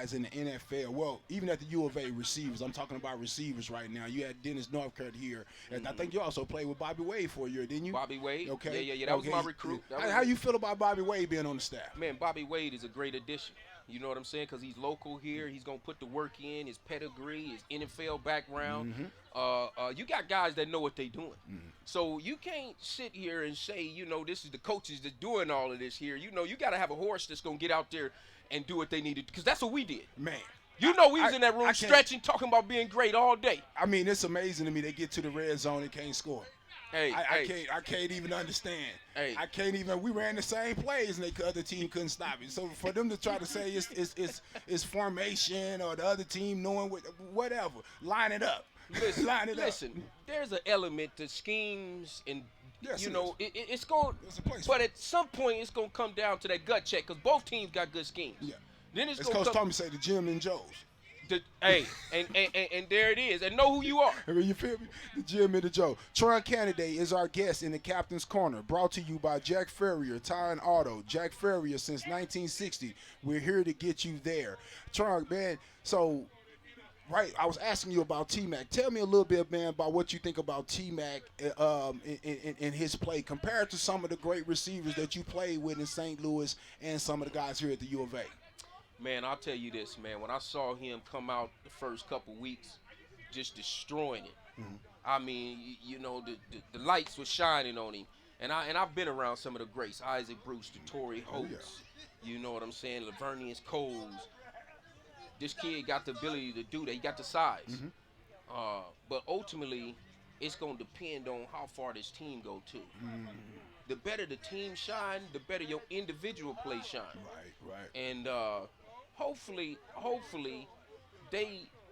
guys in the NFL. Well, even at the U of A receivers. I'm talking about receivers right now. You had Dennis Northcutt here, and I think you also played with Bobby Wade for a year, didn't you? Bobby Wade. Okay. Yeah. That was my recruit. How you feel about Bobby Wade being on the staff? Man, Bobby Wade is a great addition. You know what I'm saying? Because he's local here. He's going to put the work in, his pedigree, his NFL background. You got guys that know what they're doing. So you can't sit here and say, this is the coaches that's doing all of this here. You got to have a horse that's going to get out there and do what they needed. Because that's what we did. Man. We was in that room stretching, talking about being great all day. I mean, it's amazing to me. They get to the red zone and can't score. I can't even understand. I can't even. We ran the same plays and the other team couldn't stop it. So for them to try to say it's formation or the other team knowing whatever, line it up. Listen, there's an element to schemes and it's going. But at some point, it's going to come down to that gut check because both teams got good schemes. Yeah. Then it's Coach Tommy say the Jim and Joe's. And there it is. And know who you are. I mean, you feel me? The Jim and the Joe. Tron Canady is our guest in the Captain's Corner, brought to you by Jack Ferrier, Tire and Auto. Jack Ferrier since 1960. We're here to get you there. Tron, man, so, right, I was asking you about T-Mac. Tell me a little bit, man, about what you think about T-Mac in his play compared to some of the great receivers that you played with in St. Louis and some of the guys here at the U of A. Man, I'll tell you this, man. When I saw him come out the first couple weeks, just destroying it. I mean, the lights were shining on him. And I've been around some of the greats, Isaac Bruce, Torrey Holtz. You know what I'm saying? Lavernius Coles. This kid got the ability to do that. He got the size. But ultimately, it's going to depend on how far this team go to. The better the team shine, the better your individual play shine. Right. And hopefully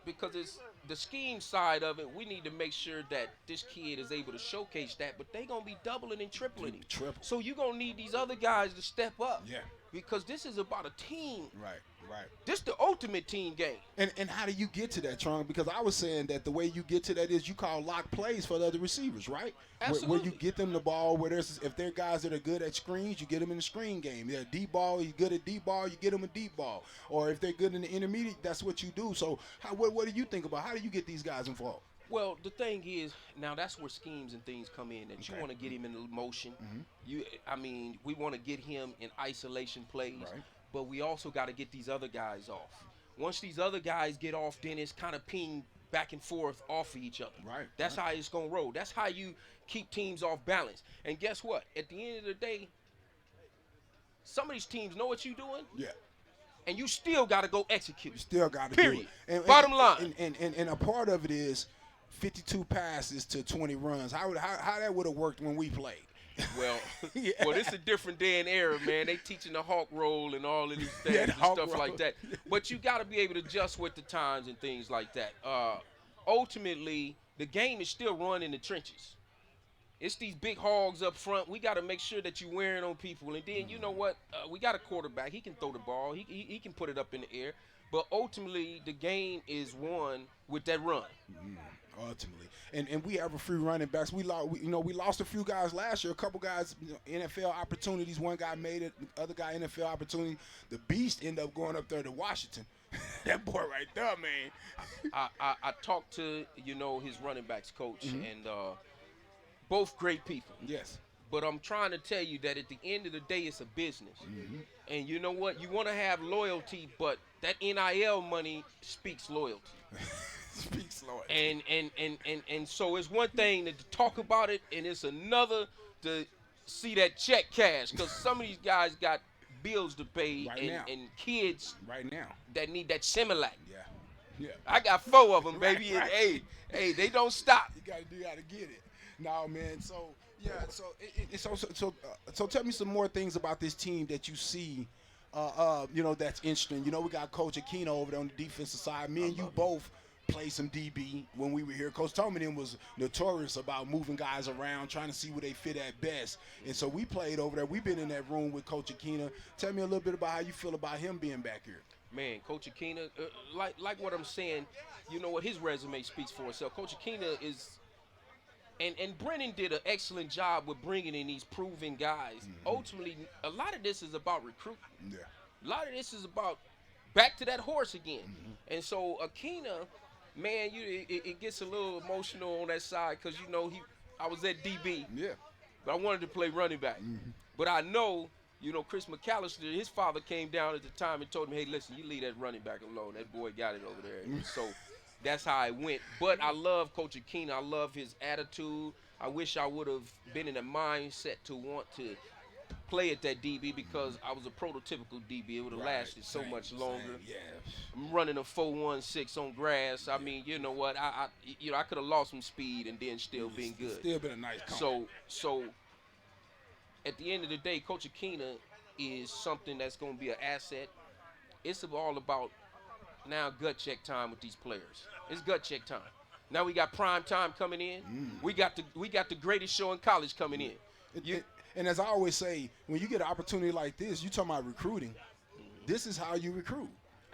because it's the scheme side of it, we need to make sure that this kid is able to showcase that, but they going to be doubling and tripling him. So you're going to need these other guys to step up. Yeah. Because this is about a team. Right. This the ultimate team game. And how do you get to that, Tron? Because I was saying that the way you get to that is you call lock plays for the other receivers, right? Absolutely. Where you get them the ball, if they're guys that are good at screens, you get them in the screen game. They're deep ball, he's good at deep ball, you get them a deep ball. Or if they're good in the intermediate, that's what you do. So what do you think about? How do you get these guys involved? Well, the thing is, now that's where schemes and things come in. That you want to get him in motion. We want to get him in isolation plays. Right. But we also got to get these other guys off. Once these other guys get off, then it's kind of ping back and forth off of each other. Right. That's how it's going to roll. That's how you keep teams off balance. And guess what? At the end of the day, some of these teams know what you're doing. Yeah. And you still got to go execute. You still got to do it. Bottom line. And a part of it is 52 passes to 20 runs. How that would have worked when we played. Well, it's a different day and era, man. They teaching the hawk roll and all of these things and stuff like that. But you got to be able to adjust with the times and things like that. Ultimately, the game is still run in the trenches. It's these big hogs up front. We got to make sure that you're wearing on people. And then, you know what? We got a quarterback. He can throw the ball. He can put it up in the air. But ultimately, the game is won with that run. Ultimately, and we have a few running backs. We lost a few guys last year. A couple guys, NFL opportunities. One guy made it. The other guy, NFL opportunity. The beast ended up going up there to Washington. That boy right there, man. I talked to his running backs coach, and both great people. Yes. But I'm trying to tell you that at the end of the day, it's a business. And you know what? You want to have loyalty, but that NIL money speaks loyalty. Speaks loyalty. And so it's one thing to talk about it, and it's another to see that check cash, because some of these guys got bills to pay and kids right now that need that Similac. Yeah. I got 4 of them, baby. Right. And hey, they don't stop. You gotta get it. No, man. So yeah. So tell me some more things about this team that you see. That's interesting. We got Coach Aquino over there on the defensive side. Me and you both play some DB when we were here. Coach Toman was notorious about moving guys around, trying to see where they fit at best. And so we played over there. We've been in that room with Coach Aquino. Tell me a little bit about how you feel about him being back here. Man, Coach Aquino, like what I'm saying, his resume speaks for itself. Coach Aquino is, and Brennan did an excellent job with bringing in these proven guys. Ultimately, a lot of this is about recruiting. Yeah. A lot of this is about back to that horse again. And so Akina, man, it gets a little emotional on that side because I was at DB, Yeah. but I wanted to play running back. But I know, Chris McAllister, his father came down at the time and told him, hey, listen, you leave that running back alone. That boy got it over there. And so that's how it went. But I love Coach Akina. I love his attitude. I wish I would have been in a mindset to want to play at that DB because I was a prototypical DB. It would have lasted so much longer. Yeah. I'm running a 4.16 on grass. I mean, you know what? I could have lost some speed and then still been good. Still been a nice comment. So at the end of the day, Coach Akina is something that's going to be an asset. It's all about now gut check time with these players. It's gut check time. Now we got prime time coming in. We got the greatest show in college coming in. And as I always say, when you get an opportunity like this, you talking about recruiting. This is how you recruit.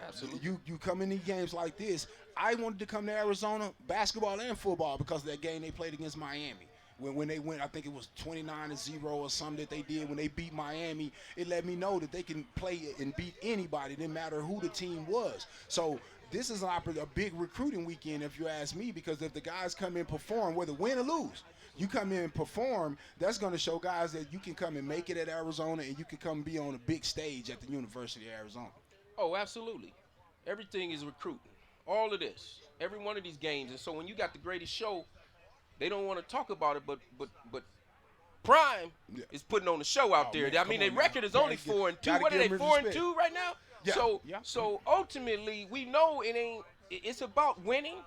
Absolutely. You come in these games like this. I wanted to come to Arizona, basketball and football, because of that game they played against Miami. When they went, I think it was 29-0 or something that they did. When they beat Miami, it let me know that they can play and beat anybody, didn't matter who the team was. So this is a big recruiting weekend, if you ask me, because if the guys come in and perform, whether win or lose, you come in and perform, that's going to show guys that you can come and make it at Arizona and you can come be on a big stage at the University of Arizona. Oh, absolutely. Everything is recruiting. All of this. Every one of these games. And so when you got the greatest show, they don't want to talk about it, but Prime is putting on the show out there. Man, I mean, their record is only 4-2. What are they, 4-2 right now? Yeah. So ultimately, we know it's about winning,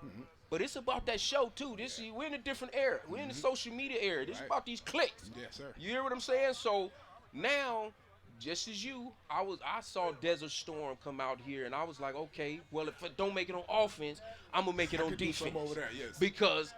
but it's about that show too. We're in a different era. We're in the social media era. This is about these clicks. Yes, sir. You hear what I'm saying? So now, just as I saw Desert Storm come out here, and I was like, okay, well, if I don't make it on offense, I'm gonna make it on defense over there, yes. because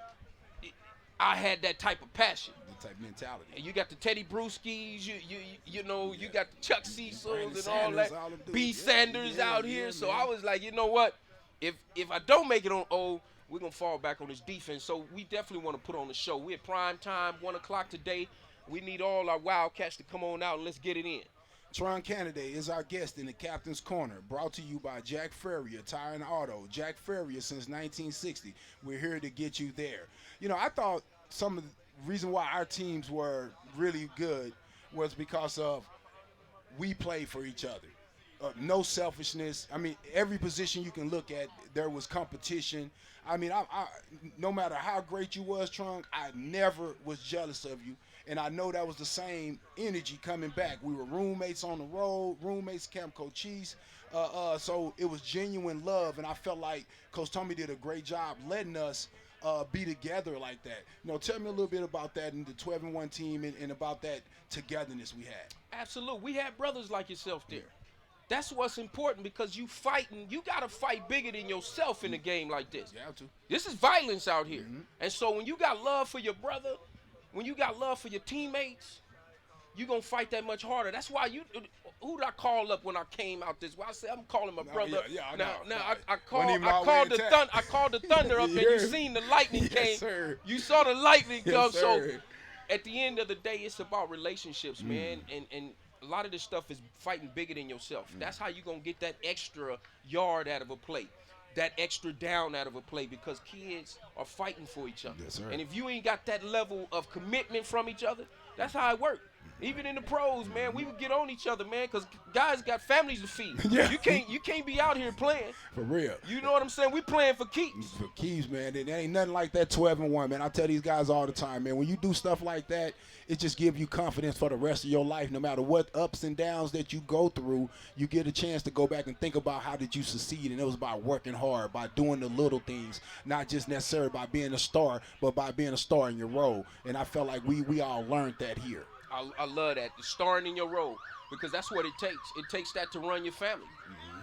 I had that type of passion. The type mentality. And you got the Teddy Brewskis, you got the Chuck Cecils and all Sanders, that. all them dudes. B. Sanders out here. Yeah, So man. I was like, you know what? If I don't make it on O, we're going to fall back on this defense. So we definitely want to put on the show. We're at prime time, 1 o'clock today. We need all our Wildcats to come on out and let's get it in. Tron Canada is our guest in the Captain's Corner, brought to you by Jack Ferrier Tire and Auto. Jack Ferrier since 1960. We're here to get you there. I thought some of the reason why our teams were really good was because of we play for each other. No selfishness. I mean, every position you can look at, there was competition. I mean, I no matter how great you was, Tron, I never was jealous of you. And I know that was the same energy coming back. We were roommates on the road, roommates, Camp Cochise. So it was genuine love, and I felt like Coach Tommy did a great job letting us be together like that. Tell me a little bit about that and the 12-1 team and about that togetherness we had. Absolutely. We had brothers like yourself there. That's what's important because you fighting. You got to fight bigger than yourself in a game like this. You have to. This is violence out here. And so when you got love for your brother, when you got love for your teammates, you're going to fight that much harder. That's why who did I call up when I came out this way? I said, I'm calling my brother. I called the Thunder up and you seen the lightning came. Sir. You saw the lightning come. Yes, so sir. at the end of the day, it's about relationships, man. And a lot of this stuff is fighting bigger than yourself. That's how you're going to get that extra yard out of a play, that extra down out of a play, because kids are fighting for each other. Yes, sir. And if you ain't got that level of commitment from each other, that's how it works. Even in the pros, man, we would get on each other, man, because guys got families to feed. Yeah. You can't be out here playing. For real. You know what I'm saying? We playing for keeps. For keys, man. There ain't nothing like that 12-1, man. I tell these guys all the time, man. When you do stuff like that, it just gives you confidence for the rest of your life. No matter what ups and downs that you go through, you get a chance to go back and think about how did you succeed. And it was by working hard, by doing the little things, not just necessarily by being a star, but by being a star in your role. And I felt like we all learned that here. I love that, the starring in your role, because that's what it takes. It takes that to run your family.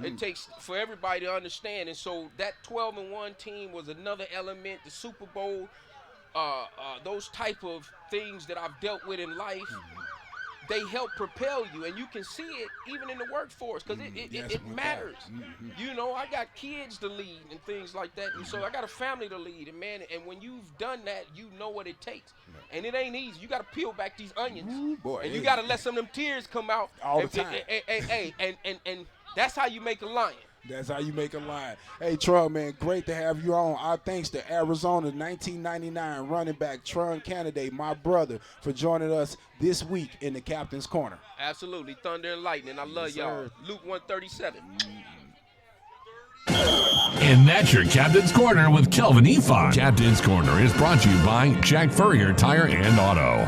It takes for everybody to understand. And so that 12-1 team was another element. The Super Bowl, those type of things that I've dealt with in life, they help propel you, and you can see it even in the workforce because it matters. I got kids to lead and things like that, and so I got a family to lead, and man, and when you've done that, you know what it takes, and it ain't easy. You got to peel back these onions, and you got to let some of them tears come out all the time. And that's how you make a lion. That's how you make a line. Hey, Tron, man, great to have you on. Our thanks to Arizona 1999 running back Tron Canada, my brother, for joining us this week in the Captain's Corner. Absolutely. Thunder and lightning. I love y'all. Luke 137. And that's your Captain's Corner with Kelvin Efon. Captain's Corner is brought to you by Jack Furrier Tire and Auto.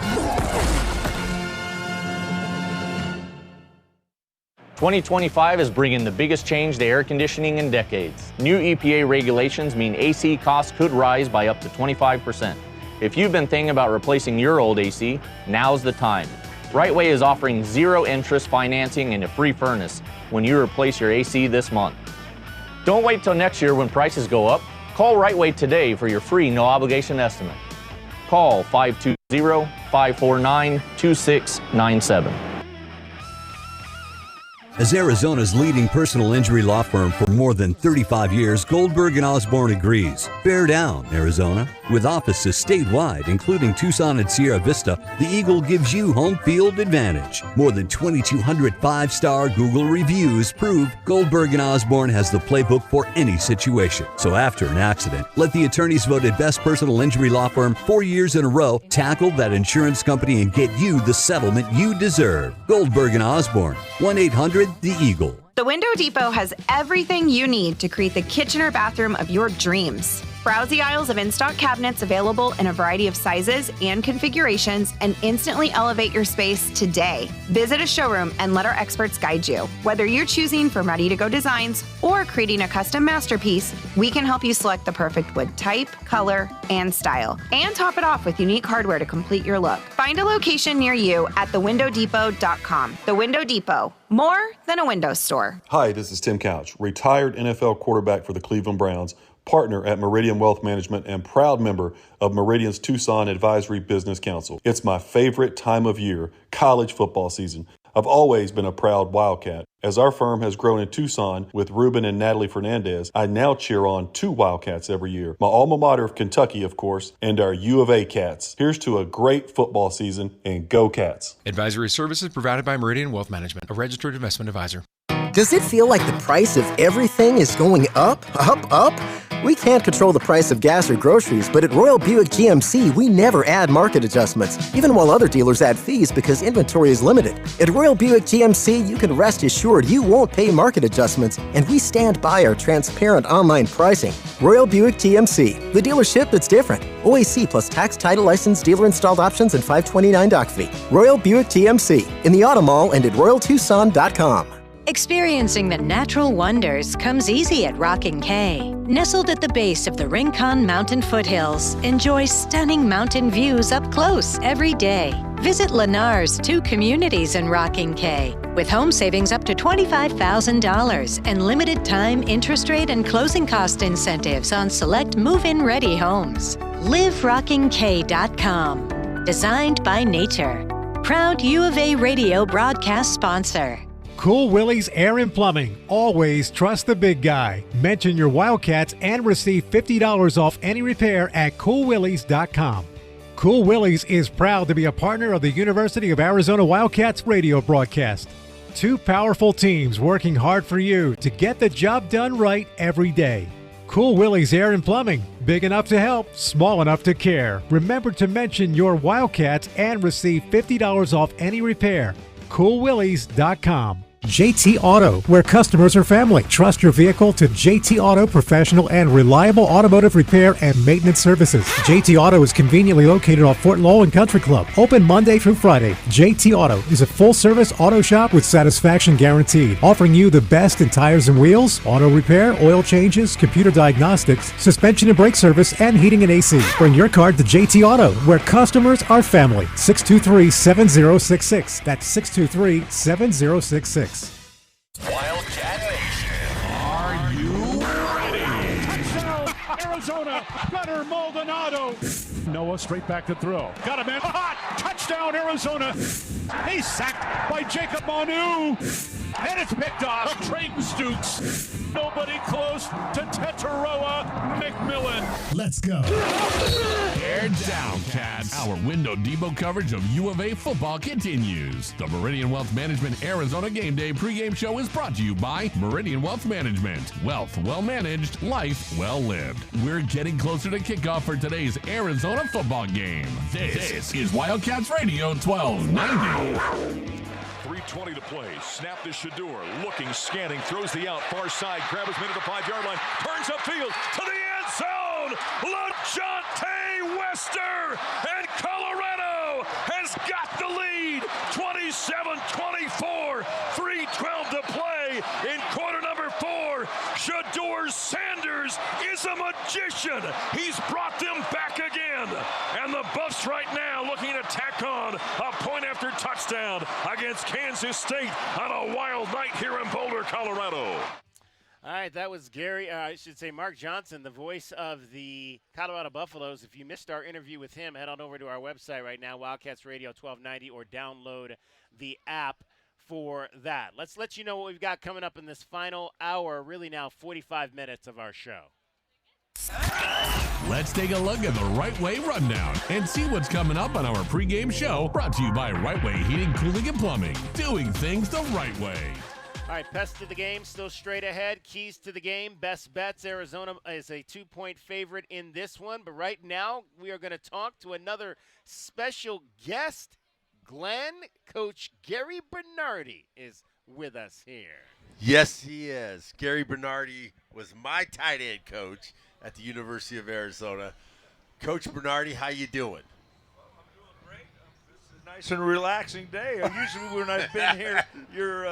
2025 is bringing the biggest change to air conditioning in decades. New EPA regulations mean AC costs could rise by up to 25%. If you've been thinking about replacing your old AC, now's the time. Rightway is offering zero interest financing and a free furnace when you replace your AC this month. Don't wait till next year when prices go up. Call Rightway today for your free no obligation estimate. Call 520-549-2697. As Arizona's leading personal injury law firm for more than 35 years, Goldberg & Osborne agrees. Bear down, Arizona. With offices statewide, including Tucson and Sierra Vista, the Eagle gives you home field advantage. More than 2,200 five-star Google reviews prove Goldberg & Osborne has the playbook for any situation. So after an accident, let the attorneys voted best personal injury law firm 4 years in a row tackle that insurance company and get you the settlement you deserve. Goldberg & Osborne, 1-800-THE EAGLE. The Window Depot has everything you need to create the kitchen or bathroom of your dreams. Browse the aisles of in-stock cabinets available in a variety of sizes and configurations and instantly elevate your space today. Visit a showroom and let our experts guide you. Whether you're choosing from ready-to-go designs or creating a custom masterpiece, we can help you select the perfect wood type, color, and style, and top it off with unique hardware to complete your look. Find a location near you at thewindowdepot.com. The Window Depot, more than a window store. Hi, this is Tim Couch, retired NFL quarterback for the Cleveland Browns, partner at Meridian Wealth Management, and proud member of Meridian's Tucson Advisory Business Council. It's my favorite time of year, college football season. I've always been a proud Wildcat. As our firm has grown in Tucson with Ruben and Natalie Fernandez, I now cheer on 2 Wildcats every year. My alma mater of Kentucky, of course, and our U of A Cats. Here's to a great football season, and go Cats. Advisory services provided by Meridian Wealth Management, a registered investment advisor. Does it feel like the price of everything is going up, up, up? We can't control the price of gas or groceries, but at Royal Buick GMC, we never add market adjustments, even while other dealers add fees because inventory is limited. At Royal Buick GMC, you can rest assured you won't pay market adjustments, and we stand by our transparent online pricing. Royal Buick GMC, the dealership that's different. OAC plus tax, title, license, dealer-installed options, and $529 doc fee. Royal Buick GMC, in the Auto Mall and at RoyalTucson.com. Experiencing the natural wonders comes easy at Rockin' K. Nestled at the base of the Rincon Mountain foothills, enjoy stunning mountain views up close every day. Visit Lennar's 2 communities in Rockin' K, with home savings up to $25,000 and limited time interest rate and closing cost incentives on select move-in ready homes. LiveRockingK.com. Designed by nature. Proud U of A radio broadcast sponsor. Cool Willie's Air and Plumbing. Always trust the big guy. Mention your Wildcats and receive $50 off any repair at coolwillies.com. Cool Willie's is proud to be a partner of the University of Arizona Wildcats radio broadcast. 2 powerful teams working hard for you to get the job done right every day. Cool Willie's Air and Plumbing. Big enough to help, small enough to care. Remember to mention your Wildcats and receive $50 off any repair. coolwillies.com. JT Auto, where customers are family. Trust your vehicle to JT Auto professional and reliable automotive repair and maintenance services. JT Auto is conveniently located off Fort Lowell and Country Club. Open Monday through Friday. JT Auto is a full-service auto shop with satisfaction guaranteed, offering you the best in tires and wheels, auto repair, oil changes, computer diagnostics, suspension and brake service, and heating and AC. Bring your car to JT Auto, where customers are family. 623-7066. That's 623-7066. Wildcat Nation, are you ready? Touchdown, Arizona, Gunnar Maldonado. Noah straight back to throw. Got him in. Hot touchdown, Arizona. He's sacked by Jacob Manu. And it's picked off. Trayton Stukes. Nobody close to Tetaroa McMillan. Let's go. Tear down, Cats. Our Window Depot coverage of U of A football continues. The Meridian Wealth Management Arizona Game Day pregame show is brought to you by Meridian Wealth Management. Wealth well managed, life well lived. We're getting closer to kickoff for today's Arizona football game. This is Wildcats Radio 1290. 3:20 to play. Snap to Shador. Looking, scanning, throws the out. Far side. Grab his man at the 5-yard line. Turns upfield to the end zone. LaJonte Wester. And Colorado has got the lead. 27-24. 3:12 to play in quarter number 4. Shador Sanders is a magician. He's brought them back again. And the Buffs right now looking to tack on a point after touchdown against Kansas State on a wild night here in Boulder, Colorado. All right, that was Mark Johnson, the voice of the Colorado Buffaloes. If you missed our interview with him, head on over to our website right now, Wildcats Radio 1290, or download the app for that. Let's let you know what we've got coming up in this final hour, really now 45 minutes of our show. Let's take a look at the Right Way Rundown and see what's coming up on our pregame show, brought to you by Right Way Heating, Cooling, and Plumbing. Doing things the right way. All right, best of the game, still straight ahead. Keys to the game, best bets. Arizona is a 2-point favorite in this one. But right now, we are going to talk to another special guest. Glenn, Coach Gary Bernardi is with us here. Yes, he is. Gary Bernardi was my tight end coach at the University of Arizona. Coach Bernardi, how you doing? Nice and relaxing day. Usually when I've been here, you're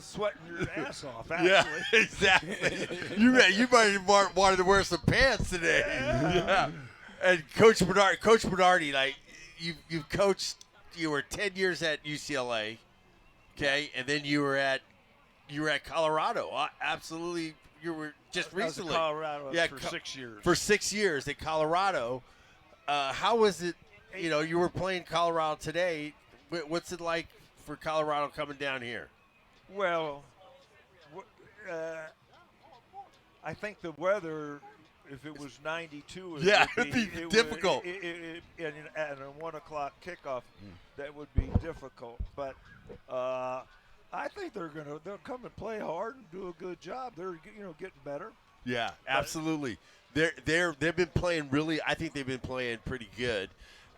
sweating your ass off. Actually. Yeah, exactly. you might have wanted to wear some pants today. Yeah. And Coach Bernardi, like you've coached. You were 10 years at UCLA, okay, and then you were at Colorado. Absolutely, you were just recently. Colorado for 6 years. For 6 years at Colorado. How was it? You know, you were playing Colorado today. What's it like for Colorado coming down here? Well, I think the weather, if it was 92, it'd be difficult. And at a 1 o'clock kickoff, that would be difficult. But I think they'll come and play hard and do a good job. They're getting better. Yeah, absolutely. They've been playing really. I think they've been playing pretty good.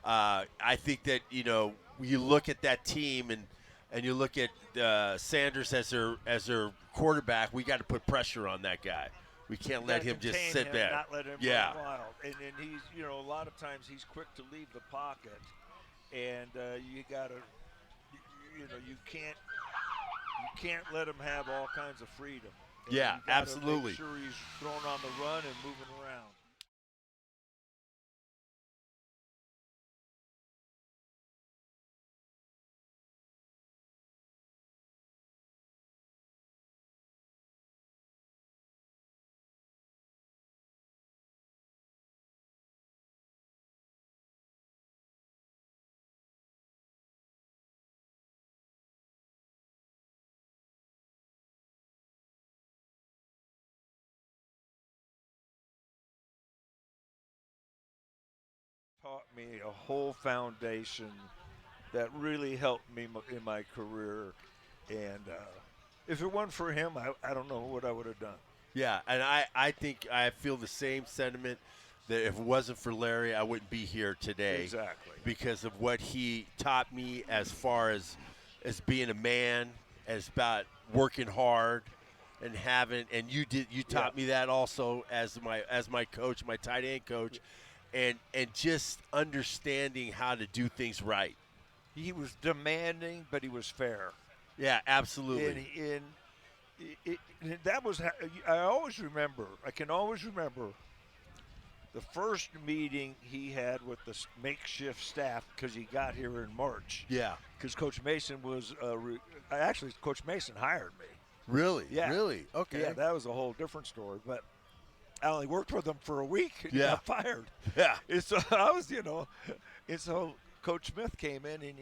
I think that you look at that team and you look at Sanders as their quarterback. We got to put pressure on that guy. We can't let him just sit there. Not let him run wild. And he's a lot of times he's quick to leave the pocket, and you can't let him have all kinds of freedom. And yeah, absolutely. Make sure he's throwing on the run and moving around. Taught me a whole foundation that really helped me in my career, and if it weren't for him, I don't know what I would have done. Yeah, and I think I feel the same sentiment, that if it wasn't for Larry, I wouldn't be here today. Exactly. Because of what he taught me as far as being a man, as about working hard and you taught me that also as my coach, my tight end coach. And just understanding how to do things right. He was demanding, but he was fair. Yeah, absolutely. And that was – I can always remember the first meeting he had with the makeshift staff because he got here in March. Yeah. Because Coach Mason was actually, Coach Mason hired me. Really? Yeah. Really? Okay. Yeah, that was a whole different story. But I only worked with him for a week and got fired. Yeah. And so I was, and so Coach Smith came in and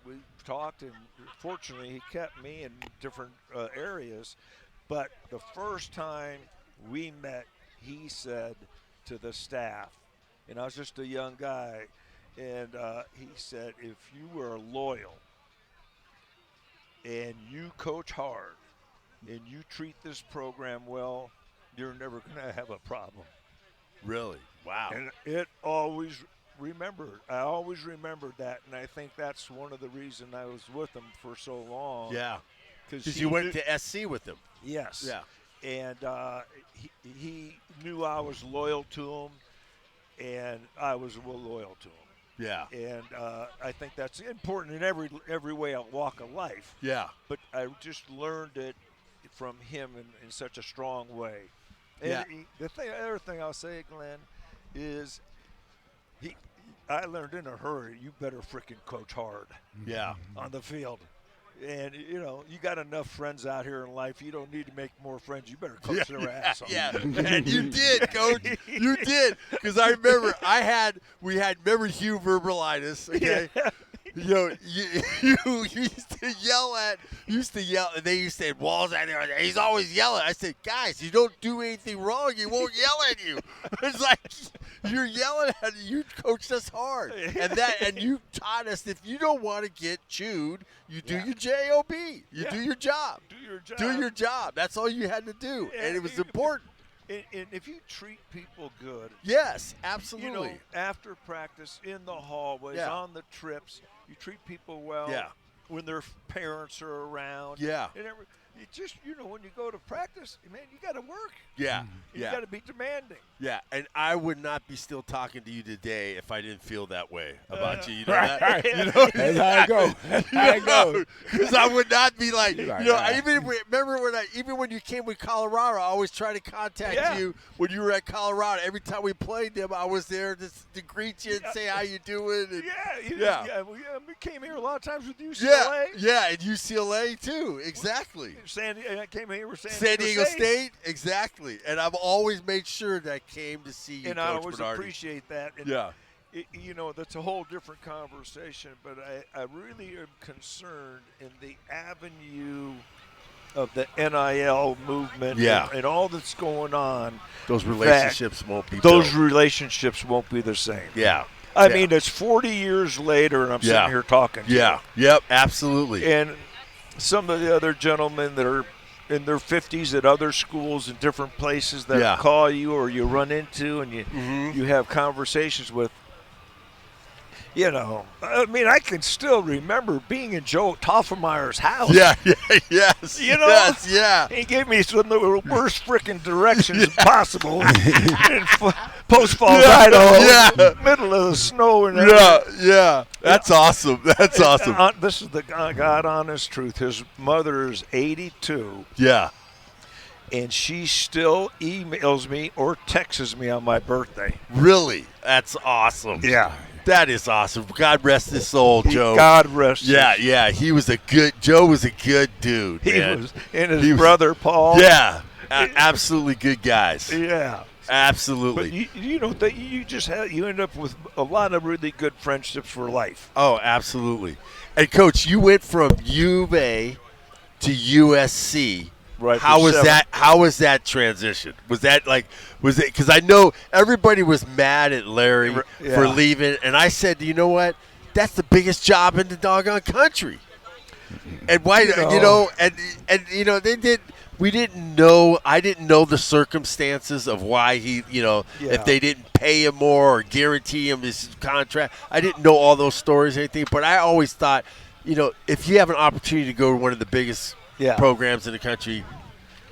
we talked, and fortunately he kept me in different areas. But the first time we met, he said to the staff, and I was just a young guy, and he said, if you were loyal and you coach hard and you treat this program well, you're never going to have a problem. Really? Wow. And I always remembered that, and I think that's one of the reasons I was with him for so long. Yeah. Because you went to SC with him. Yes. Yeah. And he knew I was loyal to him, and I was loyal to him. Yeah. And I think that's important in every way of walk of life. Yeah. But I just learned it from him in such a strong way. And Yeah. the other thing I'll say, Glenn, is I learned in a hurry, you better freaking coach hard. Yeah. On the field. And, you got enough friends out here in life. You don't need to make more friends. You better coach their ass off. Yeah, and you did, Coach. You did. Because I remember remember Hugh Verbalitis, okay? Yeah. You used to yell, and they used to say, Wall's out there. He's always yelling. I said, guys, you don't do anything wrong. He won't yell at you. It's like, you're yelling at it. You coached us hard. And you taught us if you don't want to get chewed, you do your job. You do your job. Do your job. That's all you had to do. And it was important. And if you treat people good. Yes, absolutely. After practice, in the hallways, on the trips, you treat people well. Yeah. When their parents are around. Yeah. And it just, when you go to practice, man, you got to work. Yeah. You got to be demanding. Yeah, and I would not be still talking to you today if I didn't feel that way about you. You know that? That's how it goes. That's how it goes. Because I would not be like, Right. even when you came with Colorado, I always try to contact you when you were at Colorado. Every time we played them, I was there to greet you and say how you doing. And, We came here a lot of times with UCLA. Yeah, and UCLA too. Exactly. I came here with San Diego State. Exactly. And I've always made sure that I came to see you, and Coach I always Bernardi. appreciate that. And that's a whole different conversation, but I really am concerned in the avenue of the NIL movement and all that's going on. Those relationships won't be Those built. relationships won't be the same. Yeah. I mean, it's 40 years later, and I'm sitting here talking to you. Yep, absolutely. And some of the other gentlemen that are in their 50s at other schools in different places that call you or you run into and you have conversations with, I mean, I can still remember being in Joe Toffemeyer's house. Yes. He gave me some of the worst freaking directions possible in Post Falls, Idaho, middle of the snow and everything. That's awesome. That's awesome. This is the God honest truth. His mother is 82. Yeah. And she still emails me or texts me on my birthday. Really? That's awesome. Yeah. That is awesome. God rest his soul, Joe. God rest his soul. Yeah. Joe was a good dude, man. And his brother, Paul. Yeah. Absolutely good guys. Yeah. Absolutely. But you end up with a lot of really good friendships for life. Oh, absolutely. And Coach, you went from U of A to USC. Right. How was that transition? Was it because I know everybody was mad at Larry for leaving, and I said, you know what? That's the biggest job in the doggone country. And why they did. We didn't know. I didn't know the circumstances of why he, if they didn't pay him more or guarantee him his contract. I didn't know all those stories or anything, but I always thought, if you have an opportunity to go to one of the biggest programs in the country,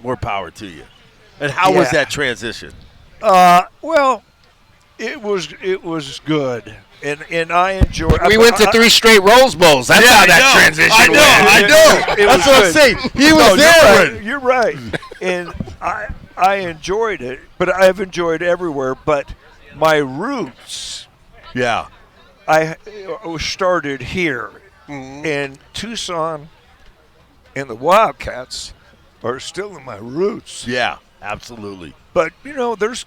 more power to you. And how was that transition? Well, it was good. And I enjoyed. We went to 3 straight Rose Bowls. That's how that transition went. I know. That's what I'm saying. He was there. You're right. And I enjoyed it, but I've enjoyed everywhere. But my roots, I started here in Tucson, and the Wildcats are still in my roots. Yeah, absolutely. But there's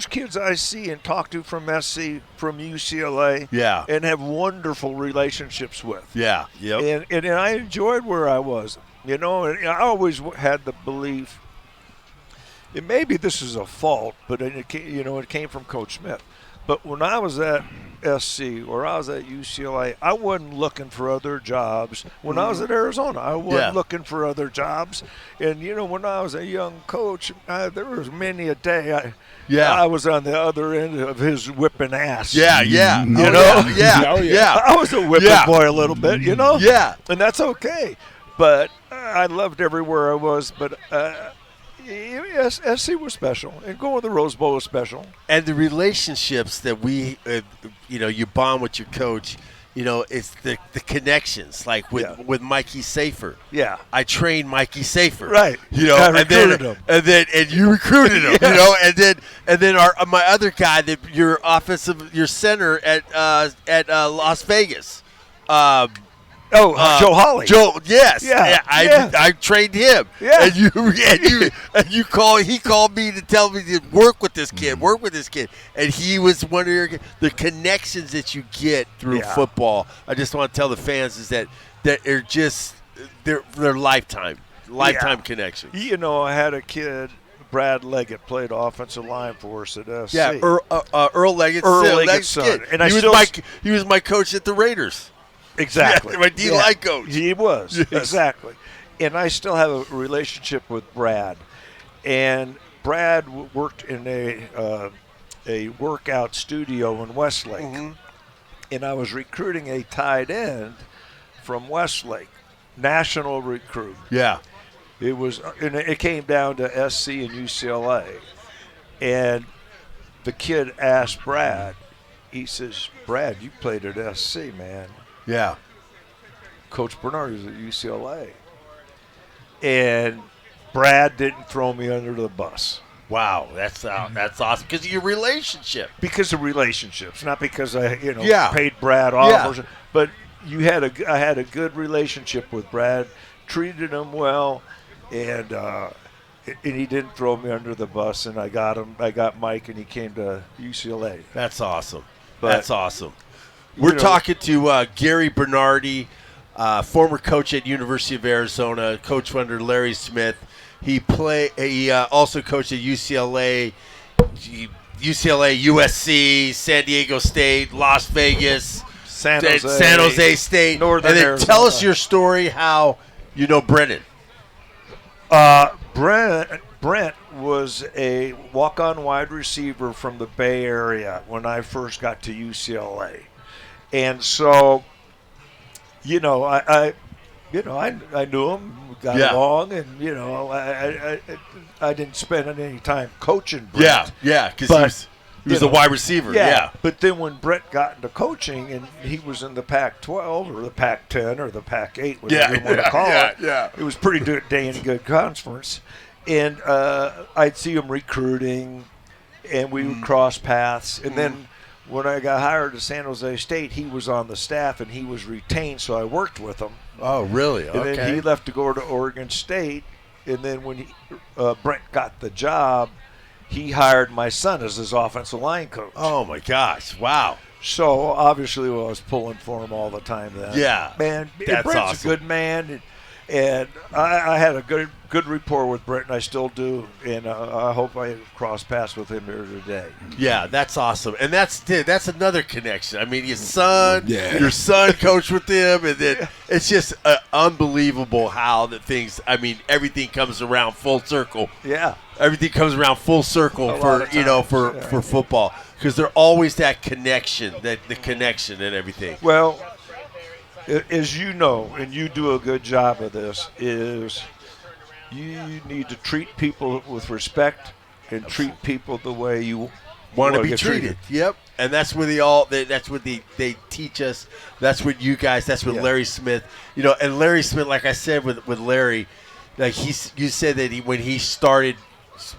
kids I see and talk to from SC, from UCLA, and have wonderful relationships with. Yeah, yep. And I enjoyed where I was, and I always had the belief and maybe this is a fault, but it came from Coach Smith. But when I was at SC or I was at UCLA, I wasn't looking for other jobs. When I was at Arizona, I wasn't looking for other jobs. And, when I was a young coach, there was many a day I was on the other end of his whipping ass. Yeah. I was a whipping boy a little bit, Yeah. And that's okay. But I loved everywhere I was. But SC was special, and going to the Rose Bowl was special. And the relationships that we, you bond with your coach, it's the connections, like with Mikey Safer. Yeah. I trained Mikey Safer. Right. I recruited him. And you recruited him, and then my other guy, your center at Las Vegas. Joe Hawley. Yes. Yeah. I trained him. Yeah. And he called me to tell me to work with this kid. And he was one of the connections that you get through football. I just want to tell the fans is that are just they're lifetime connection. I had a kid, Brad Leggett, played offensive line for us at SC. Yeah, Earl Leggett's son. And he was my coach at the Raiders. Exactly. Yeah, my D-line coach. He was. Yes. Exactly. And I still have a relationship with Brad. And Brad worked in a workout studio in Westlake. Mm-hmm. And I was recruiting a tight end from Westlake, national recruit. Yeah. It came down to SC and UCLA. And the kid asked Brad, he says, Brad, you played at SC, man. Yeah. Coach Bernard was at UCLA. And Brad didn't throw me under the bus. Wow, that's awesome because of your relationship. Because of relationships, not because I paid Brad off. Yeah. But I had a good relationship with Brad, treated him well, and he didn't throw me under the bus. And I got Mike, and he came to UCLA. That's awesome. That's awesome. We're talking to Gary Bernardi, former coach at University of Arizona, coach under Larry Smith. He also coached at UCLA, USC, San Diego State, Las Vegas, San Jose State. Northern and then Arizona. Tell us your story, how you know Brennan. Brent was a walk-on wide receiver from the Bay Area when I first got to UCLA. And so, I knew him, got along, and I didn't spend any time coaching Brent. Yeah, because he was a wide receiver. Yeah, but then when Brent got into coaching, and he was in the Pac-12 or the Pac-10 or the Pac-8, whatever you want to call it. It was pretty dang good conference, and I'd see him recruiting, and we would cross paths, and then. When I got hired to San Jose State, he was on the staff and he was retained, so I worked with him. Oh, really? And then he left to go to Oregon State, and then when Brent got the job, he hired my son as his offensive line coach. Oh, my gosh. Wow. So, obviously, I was pulling for him all the time then. Yeah. Man, that's Brent's awesome. a good man, and I had a good rapport with Brent, and I still do, and I hope I cross paths with him here today. Yeah, that's awesome, and that's another connection. I mean, your son coached with him, and then it's just unbelievable how the things. I mean, everything comes around full circle. Yeah, everything comes around full circle for football because there's always that connection, the connection and everything. Well, as you know, and you do a good job of this, is you need to treat people with respect and treat people the way you want to be treated. Yep. And that's where that's what they teach us. That's what you guys, that's what Larry Smith, and Larry Smith, like I said with Larry, like you said that when he started,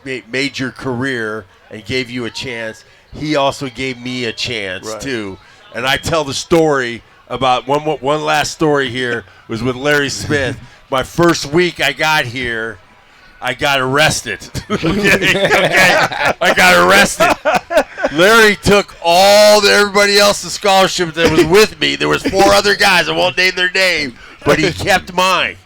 made your career and gave you a chance, he also gave me a chance too. And I tell the story about one last story here was with Larry Smith. My first week I got here, I got arrested. I got arrested. Larry took everybody else's scholarship that was with me. There was 4 other guys. I won't name their name, but he kept mine.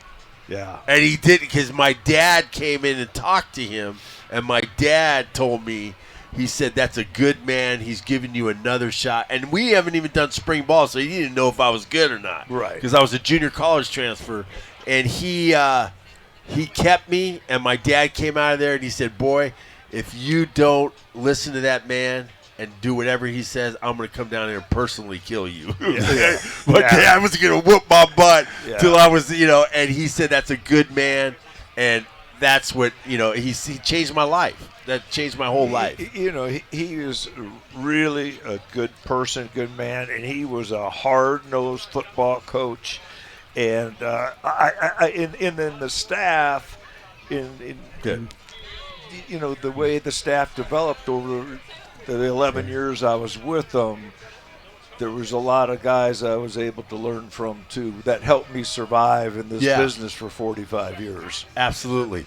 Yeah. And he did because my dad came in and talked to him And my dad told me, he said, that's a good man. He's giving you another shot. And we haven't even done spring ball, so he didn't know if I was good or not. Right. Because I was a junior college transfer. And he kept me, and my dad came out of there, and he said, boy, if you don't listen to that man and do whatever he says, I'm going to come down here and personally kill you. Yeah. My dad was going to whoop my butt Yeah. till I was, and he said that's a good man, and that's what, he changed my life. That changed my whole life. He was really a good person, good man, and he was a hard-nosed football coach. And in the staff, in the way the staff developed over the 11 years I was with them, there was a lot of guys I was able to learn from too that helped me survive in this business for 45 years. Absolutely.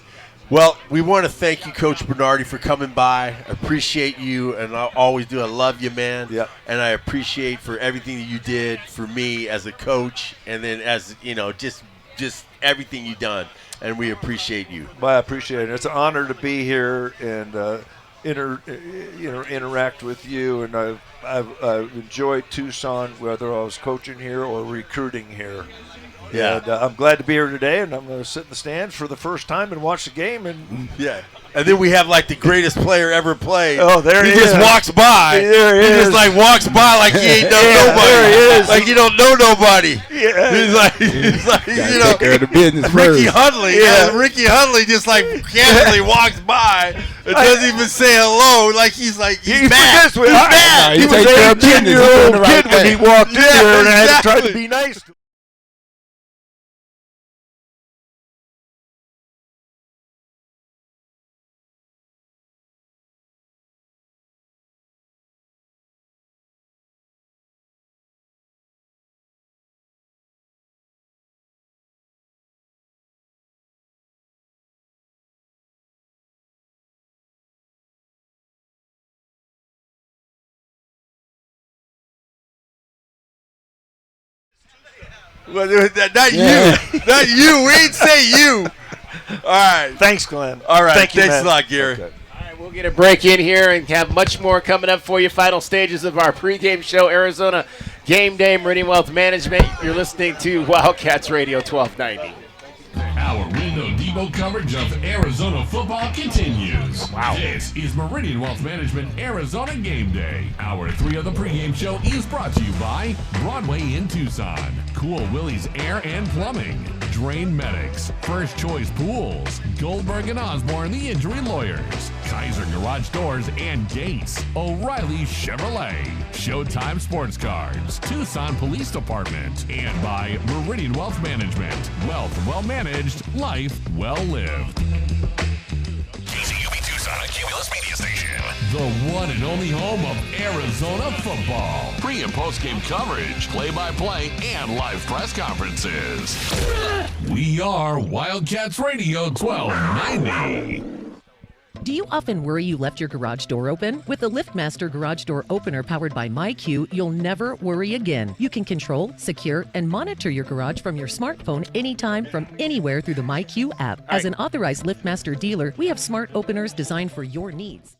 Well, we want to thank you, Coach Bernardi, for coming by. Appreciate you, and I always do. I love you, man. Yep. And I appreciate for everything that you did for me as a coach, and then as just everything you've done. And we appreciate you. Well, I appreciate it. It's an honor to be here and interact with you. And I've enjoyed Tucson, whether I was coaching here or recruiting here. Yeah. And I'm glad to be here today, and I'm going to sit in the stands for the first time and watch the game. And And then we have like the greatest player ever played. Oh, there he is. He just walks by. There he just is. walks by like he ain't know nobody. There he is. Like you don't know nobody. Yeah. He's like take care of the business Ricky first. Hundley. Yeah. Ricky Hundley just like casually walks by and doesn't even say hello. Like he's mad. He's mad. He He was take care an of business. 18-year-old He doing the right kid when he thing. walked in here, and I had to try to exactly. be nice to him. Well, not you. Not you. We ain't say you. All right. Thanks, Glenn. All right. Thank you, Thanks man. a lot, Gary. Okay. All right, we'll get a break in here and have much more coming up for you. Final stages of our pregame show, Arizona Game Day, Meridian Wealth Management. You're listening to Wildcats Radio 1290. Our Window Depot coverage of Arizona football continues. Wow. This is Meridian Wealth Management Arizona Game Day. Hour 3 of the pregame show is brought to you by Broadway in Tucson, Cool Willie's Air and Plumbing, Drain Medics, First Choice Pools, Goldberg and Osborne, the Injury Lawyers, Kaiser Garage Doors and Gates, O'Reilly Chevrolet, Showtime Sports Cards, Tucson Police Department, and by Meridian Wealth Management. Wealth well managed, life well lived. KCUB Tucson, a Cumulus media station. The one and only home of Arizona football. Pre- and post-game coverage, play-by-play, and live press conferences. We are Wildcats Radio 1290. Do you often worry you left your garage door open? With the LiftMaster Garage Door Opener powered by MyQ, you'll never worry again. You can control, secure, and monitor your garage from your smartphone anytime from anywhere through the MyQ app. As an authorized LiftMaster dealer, we have smart openers designed for your needs.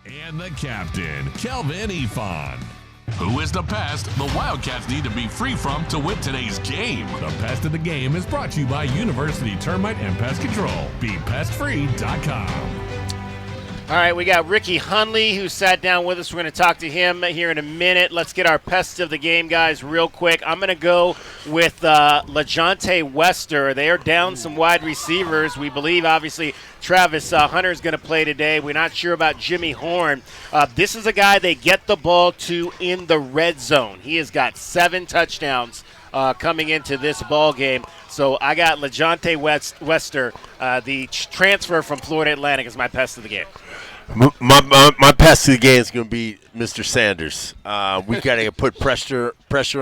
and the captain, Kelvin Efon. Who is the pest the Wildcats need to be free from to win today's game? The Pest of the Game is brought to you by University Termite and Pest Control. BePestFree.com. All right, we got Ricky Hunley, who sat down with us. We're going to talk to him here in a minute. Let's get our Pest of the Game, guys, real quick. I'm going to go with LaJohntay Wester. They are down some wide receivers. We believe, obviously, Travis Hunter is going to play today. We're not sure about Jimmy Horn. This is a guy they get the ball to in the red zone. He has got 7 touchdowns coming into this ball game. So I got LaJohntay Wester, the transfer from Florida Atlantic, as my Pest of the Game. My pest of the game is going to be Mr. Sanders. We got to put pressure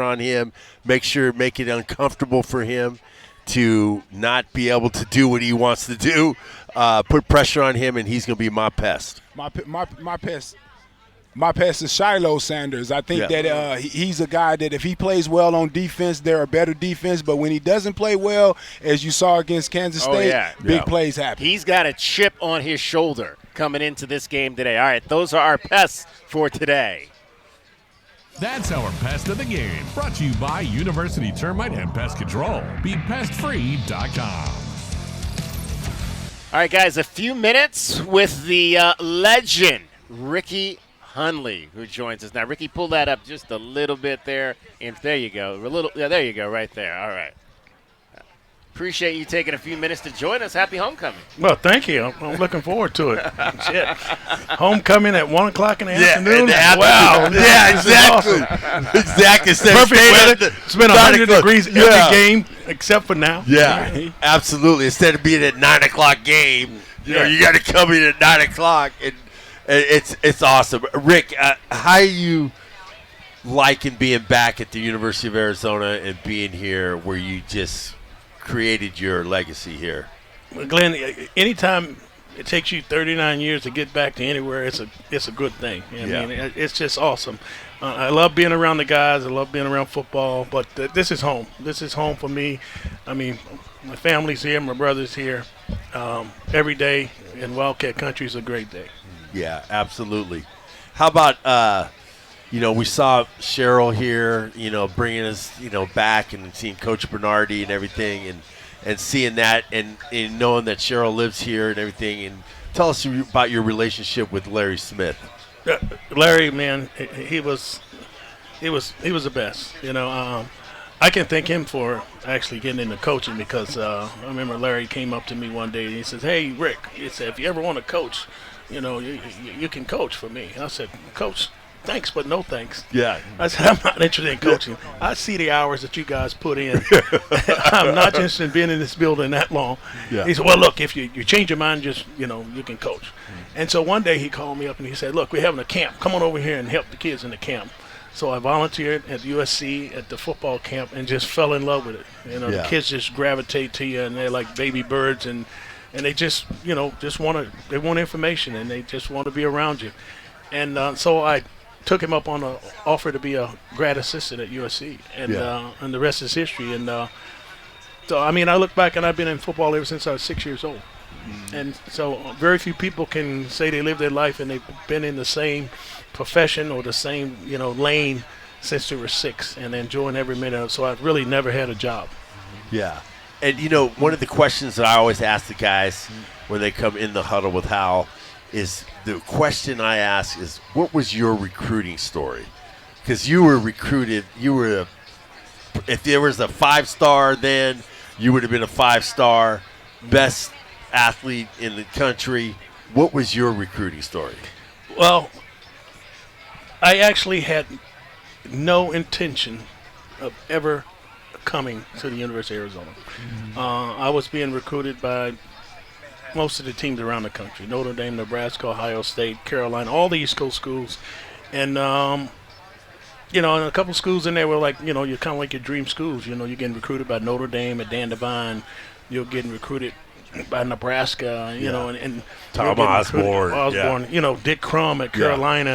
on him, make it uncomfortable for him to not be able to do what he wants to do. Put pressure on him, and he's going to be my pest. My pest. My pest is Shiloh Sanders. I think that he's a guy that if he plays well on defense, they're a better defense. But when he doesn't play well, as you saw against Kansas State, big plays happen. He's got a chip on his shoulder coming into this game today. All right, those are our pests for today. That's our Pest of the Game, brought to you by University Termite and Pest Control. BePestFree.com. All right, guys, a few minutes with the legend, Ricky Hunley, who joins us now. Ricky, pull that up just a little bit there, and there you go. There you go, right there. All right. Appreciate you taking a few minutes to join us. Happy homecoming. Well, thank you. I'm looking forward to it. Shit. Homecoming at 1 o'clock in the afternoon? Wow. Yeah, exactly. Awesome. Exactly. Perfect weather. It's been 100 degrees every game except for now. Yeah, absolutely. Instead of being at 9 o'clock game, you got to come in at 9 o'clock, and it's awesome. Rick, how are you liking being back at the University of Arizona and being here where you just created your legacy here? Well, Glenn, anytime it takes you 39 years to get back to anywhere, it's a good thing. I mean, it's just awesome. I love being around the guys. I love being around football, but this is home. This is home for me. I mean, my family's here, my brother's here. Every day in Wildcat country is a great day. Yeah, absolutely. How about we saw Cheryl here, bringing us, back and seeing Coach Bernardi and everything, and seeing that and knowing that Cheryl lives here and everything. And tell us about your relationship with Larry Smith. Larry, man, he was the best. I can thank him for actually getting into coaching because I remember Larry came up to me one day and he says, "Hey, Rick," he said, "if you ever want to coach, you can coach for me." I said, "Coach, thanks, but no thanks." Yeah. I said, "I'm not interested in coaching. I see the hours that you guys put in. I'm not interested in being in this building that long." Yeah. He said, "Well, look, if you change your mind, just, you can coach." And so one day he called me up and he said, "Look, we're having a camp. Come on over here and help the kids in the camp." So I volunteered at USC at the football camp and just fell in love with it. The kids just gravitate to you and they're like baby birds and they just, they want information and they just want to be around you. And so I took him up on an offer to be a grad assistant at USC, and the rest is history. And so, I mean, I look back and I've been in football ever since I was 6 years old. And so very few people can say they live their life and they've been in the same profession or the same, lane since they were 6 and enjoying every minute of it. So I've really never had a job. Yeah. And, one of the questions that I always ask the guys when they come in the huddle with Hal is the question I ask is, what was your recruiting story? Because you were recruited, if there was a 5-star then, you would have been a 5-star, best athlete in the country. What was your recruiting story? Well, I actually had no intention of ever coming to the University of Arizona. I was being recruited by most of the teams around the country: Notre Dame, Nebraska, Ohio State, Carolina, all the East Coast schools. And, and a couple schools in there were like, you're kind of like your dream schools. You're getting recruited by Notre Dame at Dan Devine. You're getting recruited by Nebraska, and Tom Osborne, Dick Crum at Carolina,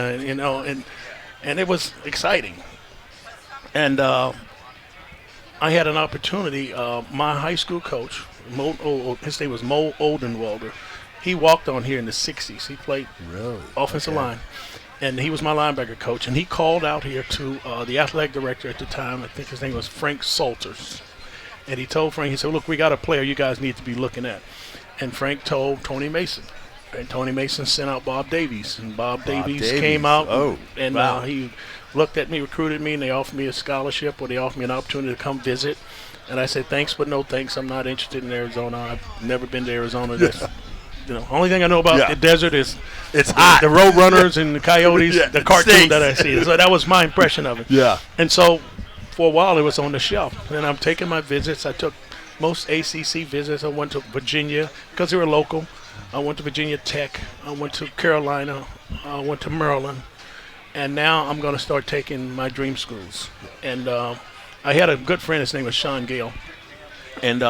and it was exciting. And I had an opportunity. My high school coach, his name was Mo Oldenwalder. He walked on here in the 60s. He played offensive Okay. line. And he was my linebacker coach. And he called out here to the athletic director at the time. I think his name was Frank Salters. And he told Frank, he said, look, we got a player you guys need to be looking at. And Frank told Tony Mason. And Tony Mason sent out Bob Davies. And Bob Davies came out. And he looked at me, recruited me, and they offered me a scholarship, or they offered me an opportunity to come visit. And I said, thanks, but no thanks. I'm not interested in Arizona. I've never been to Arizona. Only thing I know about the desert is it's hot. The Road Runners and the Coyotes, the cartoon stinks. that I see. So that was my impression of it. Yeah. And so for a while it was on the shelf. And I'm taking my visits. I took most ACC visits. I went to Virginia because they were local. I went to Virginia Tech. I went to Carolina. I went to Maryland. And now I'm going to start taking my dream schools. And I had a good friend. His name was Sean Gale. And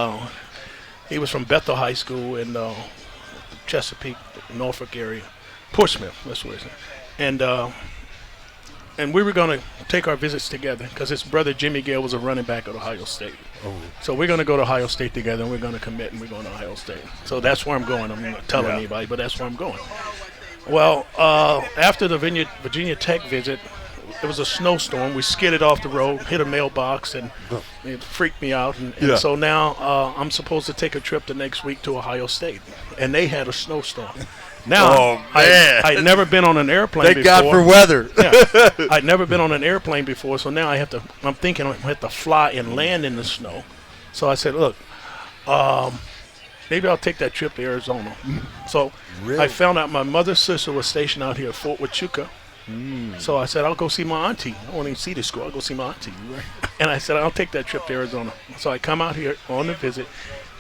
he was from Bethel High School in Chesapeake, Norfolk area. Portsmouth, that's where it's at. And we were going to take our visits together because his brother Jimmy Gale was a running back at Ohio State. So we're going to go to Ohio State together, and we're going to commit, and we're going to Ohio State. So that's where I'm going. I'm not telling anybody, but that's where I'm going. Well, after the Virginia Tech visit, it was a snowstorm. We skidded off the road, hit a mailbox, and it freaked me out. And so now I'm supposed to take a trip the next week to Ohio State, and they had a snowstorm. Now, I'd never been on an airplane Thank before. God for weather. I'd never been on an airplane before, so now I'm thinking I have to fly and land in the snow. So I said, look, maybe I'll take that trip to Arizona. So I found out my mother's sister was stationed out here at Fort Huachuca. So I said, I'll go see my auntie. I won't even see the school. I'll go see my auntie. And I said, I'll take that trip to Arizona. So I come out here on the visit.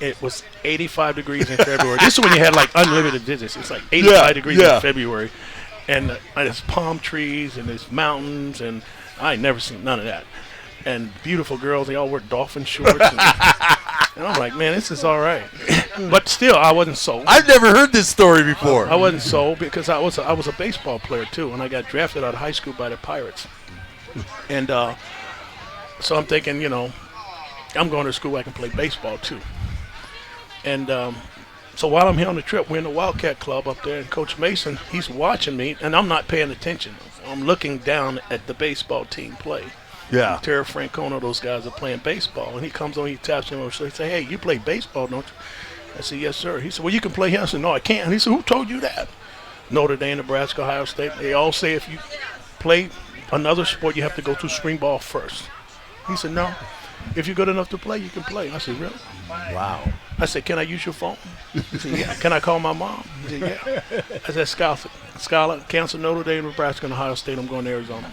It was 85 degrees in February. This is when you had like unlimited visits. It's like 85 degrees in February. And there's palm trees and there's mountains, and I ain't never seen none of that. And beautiful girls, they all wear dolphin shorts. And I'm like, man, this is all right. But still, I wasn't sold. I've never heard this story before. I wasn't sold because I was a baseball player too, and I got drafted out of high school by the Pirates. And so I'm thinking, I'm going to school I can play baseball too. And so while I'm here on the trip, we're in the Wildcat Club up there, and Coach Mason, he's watching me, and I'm not paying attention. I'm looking down at the baseball team play. Yeah. Terry Francona, those guys are playing baseball. And he comes on, he taps me on the shoulder. He says, hey, you play baseball, don't you? I said, yes, sir. He said, well, you can play here. I said, no, I can't. And he said, who told you that? Notre Dame, Nebraska, Ohio State. They all say if you play another sport, you have to go through spring ball first. He said, no. If you're good enough to play, you can play. I said, really? Wow. I said, can I use your phone? He said, yeah. Can I call my mom? He said, yeah. I said, Scholar, cancel Notre Dame, Nebraska, and Ohio State. I'm going to Arizona.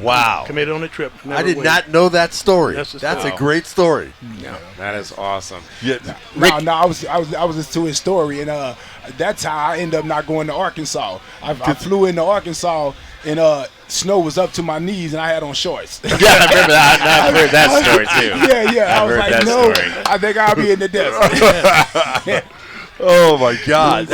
Wow. Committed on the trip. I did not know that story. That's a great story. Yeah, that is awesome. Yeah. No, I was into his story, and that's how I ended up not going to Arkansas. I flew into Arkansas, and snow was up to my knees, and I had on shorts. Yeah, I remember that. I've heard that story too. Yeah. I was like, no, story. I think I'll be in the desert. Oh my God.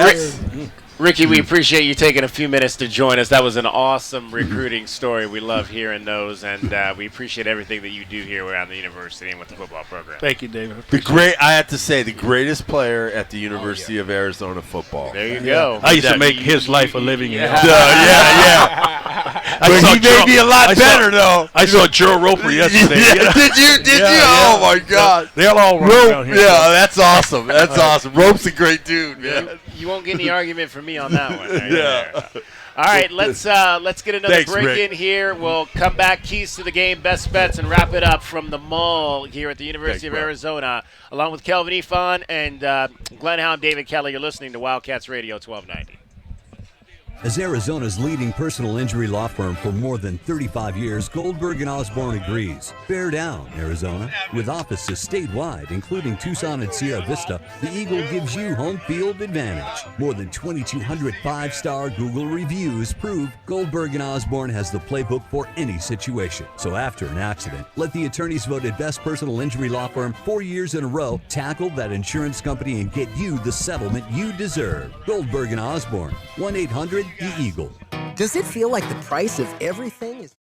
Ricky, we appreciate you taking a few minutes to join us. That was an awesome recruiting story. We love hearing those, and we appreciate everything that you do here around the university and with the football program. Thank you, David. I have to say, the greatest player at the University of Arizona football. There you go. I used to make his life a living. Yeah. But he may be a lot better, though. I saw Joe Roper yesterday. Did you? Oh, my God. They'll all run around here. Yeah, that's awesome. That's awesome. Rope's a great dude, man. You won't get any argument from me on that one. All right, let's get another break in here. We'll come back, keys to the game, best bets, and wrap it up from the mall here at the University of Arizona, along with Kelvin Ifan and Glenn Howe and David Kelly. You're listening to Wildcats Radio 1290. As Arizona's leading personal injury law firm for more than 35 years, Goldberg & Osborne agrees. Bear down, Arizona. With offices statewide, including Tucson and Sierra Vista, the Eagle gives you home field advantage. More than 2,200 five-star Google reviews prove Goldberg & Osborne has the playbook for any situation. So after an accident, let the attorneys voted best personal injury law firm 4 years in a row tackle that insurance company and get you the settlement you deserve. Goldberg & Osborne, 1-800 The Eagle. Does it feel like the price of everything is...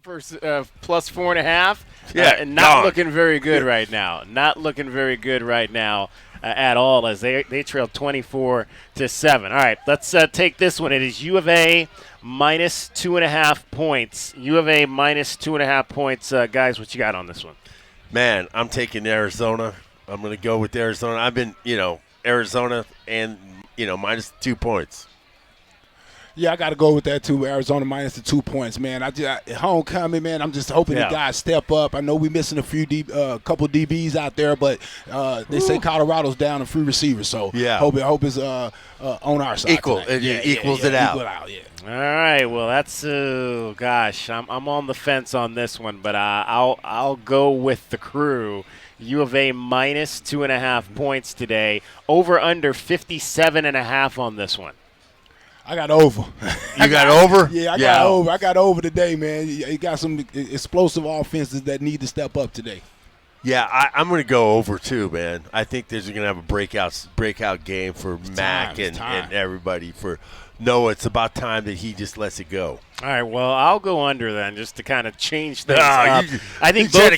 for plus 4.5. Yeah, and not looking very good right now. Not looking very good right now at all, as they trailed 24-7. All right, let's take this one. It is U of A minus 2.5 points. U of A minus 2.5 points. Guys, what you got on this one? Man, I'm taking Arizona. I'm going to go with Arizona. I've been, Arizona and, minus 2 points. Yeah, I got to go with that too. Arizona minus the 2 points, man. Homecoming, man. I'm just hoping the guys step up. I know we're missing a few couple DBs out there, but they say Colorado's down a few receivers, so hope it's on our side. Equals it out. All right, well that's I'm on the fence on this one, but I'll go with the Crew. U of A minus 2.5 points today. Over under 57.5 on this one. I got over. You got over? Yeah, I got over. I got over today, man. You got some explosive offenses that need to step up today. Yeah, I'm going to go over too, man. I think there's going to have a breakout game for Mac and everybody. For Noah, it's about time that he just lets it go. All right, well, I'll go under then, just to kind of change things up. I think you're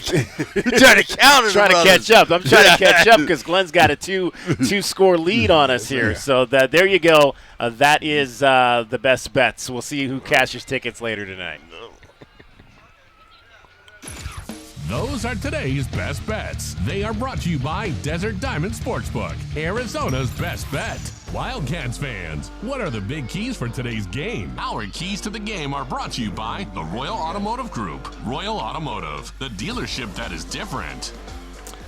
trying to counter trying to catch up. I'm trying to catch up because Glenn's got a two-score lead on us here. So there you go. That is the best bets. We'll see who cashes tickets later tonight. Those are today's best bets. They are brought to you by Desert Diamond Sportsbook, Arizona's best bet. Wildcats fans, what are the big keys for today's game? Our keys to the game are brought to you by the Royal Automotive Group. Royal Automotive, the dealership that is different.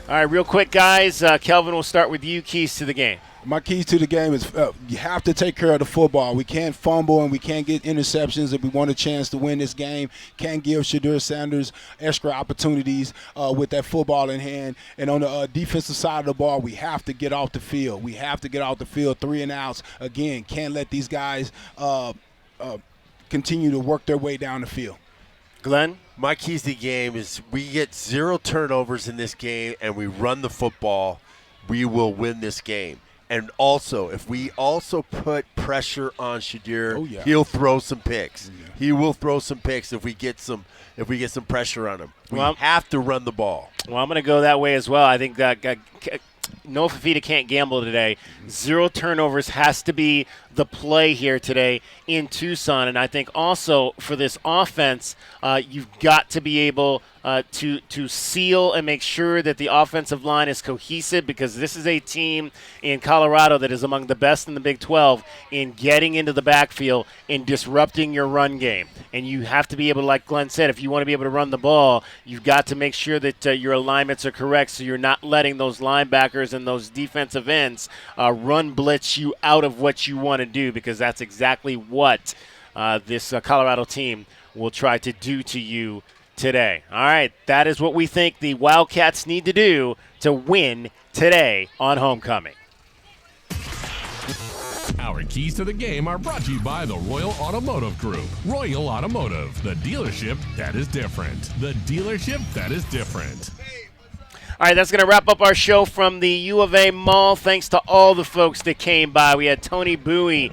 All right, real quick, guys. Kelvin, we'll start with you. Keys to the game. My keys to the game is you have to take care of the football. We can't fumble and we can't get interceptions if we want a chance to win this game. Can't give Shadur Sanders extra opportunities with that football in hand. And on the defensive side of the ball, we have to get off the field. We have to get off the field, 3 and outs. Again, can't let these guys continue to work their way down the field. Glenn? My keys to the game is we get 0 turnovers in this game and we run the football, we will win this game. And also, if we also put pressure on Shadur, he'll throw some picks. Yeah. He will throw some picks if we get some pressure on him. We have to run the ball. Well, I'm going to go that way as well. I think Noah Fafita can't gamble today. 0 turnovers has to be the play here today in Tucson. And I think also for this offense, you've got to be able to seal and make sure that the offensive line is cohesive, because this is a team in Colorado that is among the best in the Big 12 in getting into the backfield and disrupting your run game. And you have to be able to, like Glenn said, if you want to be able to run the ball, you've got to make sure that your alignments are correct, so you're not letting those linebackers and those defensive ends run blitz you out of what you want to do, because that's exactly what this Colorado team will try to do to you today. All right, that is what we think the Wildcats need to do to win today on homecoming. Our keys to the game are brought to you by the Royal Automotive Group. Royal Automotive, the dealership that is different. The dealership that is different. All right, that's going to wrap up our show from the U of A Mall. Thanks to all the folks that came by. We had Tony Bowie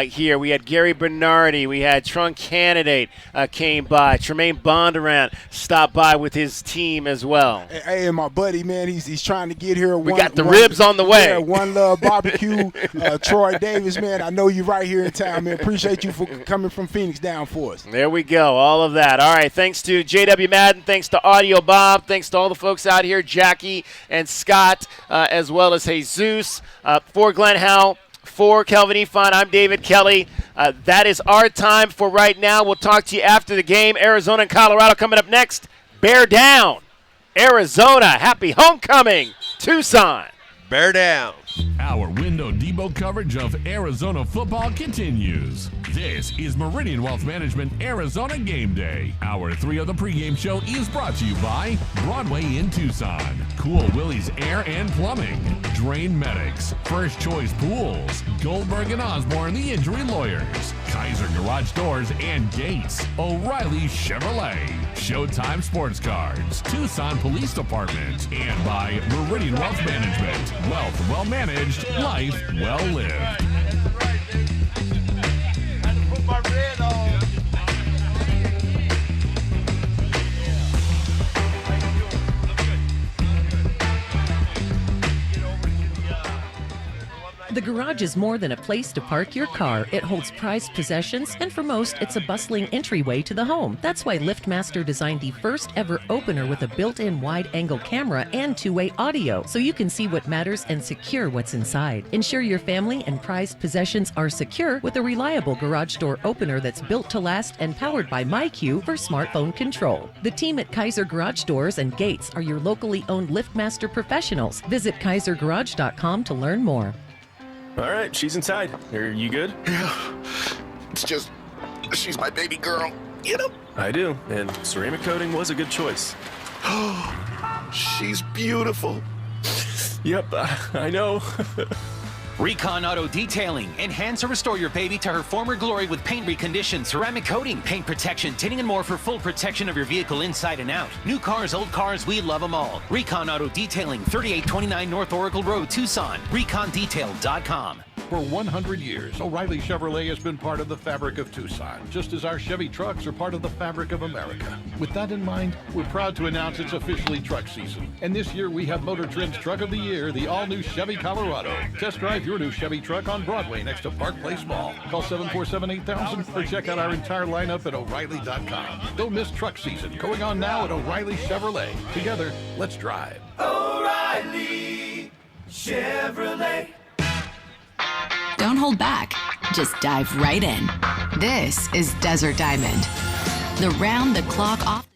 here. We had Gary Bernardi. We had Trunk Candidate came by. Tremaine Bondurant stopped by with his team as well. Hey, and my buddy, man, he's trying to get here. We got the ribs on the way. Yeah, One Love Barbecue. Troy Davis, man, I know you're right here in town, man. Appreciate you for coming from Phoenix down for us. There we go, all of that. All right, thanks to J.W. Madden. Thanks to Audio Bob. Thanks to all the folks out here, Jackie and Scott, as well as Jesus. For Glenn Howe, for Kelvin Efon, I'm David Kelly. That is our time for right now. We'll talk to you after the game. Arizona and Colorado coming up next. Bear down. Arizona, happy homecoming. Tucson. Bear down. Our Window Depot coverage of Arizona football continues. This is Meridian Wealth Management Arizona Game Day. Hour 3 of the pregame show is brought to you by Broadway in Tucson, Cool Willie's Air and Plumbing, Drain Medics, First Choice Pools, Goldberg and Osborne the Injury Lawyers, Kaiser Garage Doors and Gates, O'Reilly Chevrolet, Showtime Sports Cards, Tucson Police Department, and by Meridian Wealth Management. Wealth well managed, life well lived. garage is more than a place to park your car. It holds prized possessions, and for most, it's a bustling entryway to the home. That's why LiftMaster designed the first ever opener with a built-in wide-angle camera and two-way audio, so you can see what matters and secure what's inside. Ensure your family and prized possessions are secure with a reliable garage door opener that's built to last and powered by MyQ for smartphone control. The team at Kaiser Garage Doors and Gates are your locally owned LiftMaster professionals. Visit KaiserGarage.com to learn more. All right, she's inside. Are you good? Yeah. It's just, she's my baby girl, you know? I do, and ceramic coating was a good choice. She's beautiful. Yep, I know. Recon Auto Detailing. Enhance or restore your baby to her former glory with paint recondition, ceramic coating, paint protection, tinting, and more for full protection of your vehicle inside and out. New cars, old cars, we love them all. Recon Auto Detailing, 3829 North Oracle Road, Tucson. ReconDetail.com. For 100 years, O'Reilly Chevrolet has been part of the fabric of Tucson, just as our Chevy trucks are part of the fabric of America. With that in mind, we're proud to announce it's officially truck season. And this year we have Motor Trend's Truck of the Year, the all-new Chevy Colorado. Test drive your new Chevy truck on Broadway next to Park Place Mall. Call 747-8000 or check out our entire lineup at O'Reilly.com. Don't miss truck season, going on now at O'Reilly Chevrolet. Together, let's drive. O'Reilly Chevrolet. Don't hold back. Just dive right in. This is Desert Diamond. The round-the-clock off.